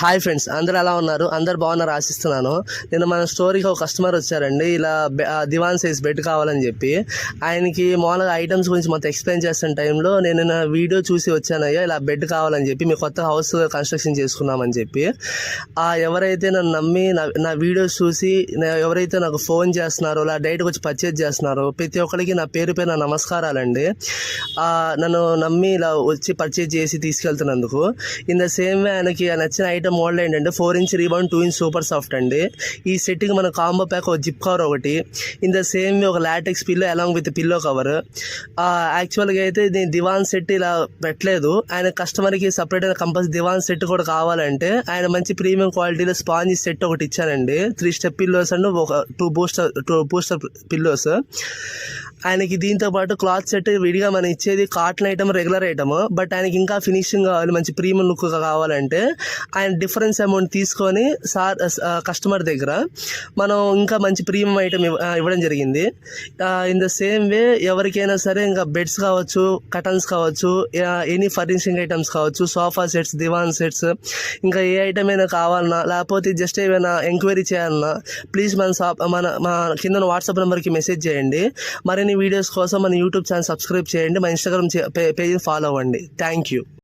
Hi friends, అందరు ఎలా ఉన్నారు? అందరు బాగున్నారు ఆశిస్తున్నాను. నేను మన స్టోరీకి ఒక కస్టమర్ వచ్చారండి. ఇలా దివాన్ సైజ్ బెడ్ కావాలని చెప్పి ఆయనకి మామూలుగా ఐటమ్స్ గురించి మొత్తం ఎక్స్ప్లెయిన్ చేస్తున్న టైంలో నేను నా వీడియో చూసి వచ్చానయ్యా, ఇలా బెడ్ కావాలని చెప్పి మీ కొత్త హౌస్ కన్స్ట్రక్షన్ చేసుకున్నామని చెప్పి ఎవరైతే నన్ను నమ్మి నా వీడియోస్ చూసి ఎవరైతే నాకు ఫోన్ చేస్తున్నారో ఇలా డైరెక్ట్గా వచ్చి పర్చేజ్ చేస్తున్నారో ప్రతి ఒక్కరికి నా పేరు పేరు నా నమస్కారాలండి. నన్ను నమ్మి ఇలా వచ్చి పర్చేజ్ చేసి తీసుకెళ్తున్నందుకు. ఇన్ ద సేమ్ వే ఆయనకి నచ్చిన ఐటమ్ మోడల్ ఏంటంటే 4" రీబౌండ్ 2" సూపర్ సాఫ్ట్ అండి. ఈ సెట్కి మన కాంబో ప్యాక్ ఒక జిప్ కవర్ ఒకటి, ఇన్ ద సేమ్ వే ఒక LaTeX pillow along with pillow cover. యాక్చువల్గా అయితే దీని దివాన్ సెట్ ఇలా పెట్టలేదు. ఆయన కస్టమర్కి సపరేట్ అయిన కంపల్సరీ దివాన్ సెట్ కూడా కావాలంటే ఆయన మంచి ప్రీమియం క్వాలిటీలో స్పాంజ్ సెట్ ఒకటి ఇచ్చానండి. 3 స్టెప్ పిల్లోస్ అండ్ ఒక 2 బూస్టర్ పిల్లోస్. ఆయనకి దీంతో పాటు క్లాత్ సెట్ విడిగా మనం ఇచ్చేది cotton item, regular item. But ఆయనకి ఇంకా ఫినిషింగ్ కావాలి, మంచి ప్రీమియం లుక్ కావాలంటే ఆయన డిఫరెన్స్ అమౌంట్ తీసుకొని కస్టమర్ దగ్గర మనం ఇంకా మంచి ప్రీమియం ఐటమ్ ఇవ్వడం జరిగింది. ఇన్ ద సేమ్ వే ఎవరికైనా సరే ఇంకా బెడ్స్ కావచ్చు, కటన్స్ కావచ్చు, ఎనీ ఫర్నిషింగ్ ఐటమ్స్ కావచ్చు, సోఫా సెట్స్, దివాన్ సెట్స్, ఇంకా ఏ ఐటమ్ అయినా కావాలన్నా లేకపోతే జస్ట్ ఏమైనా ఎంక్వైరీ చేయాలన్నా ప్లీజ్ మన కింద వాట్సాప్ నెంబర్కి మెసేజ్ చేయండి. మరిన్ని వీడియోస్ కోసం మన యూట్యూబ్ ఛానల్ సబ్స్క్రైబ్ చేయండి, మన ఇన్స్టాగ్రామ్ పేజ్ ఫాలో అవ్వండి. Thank you.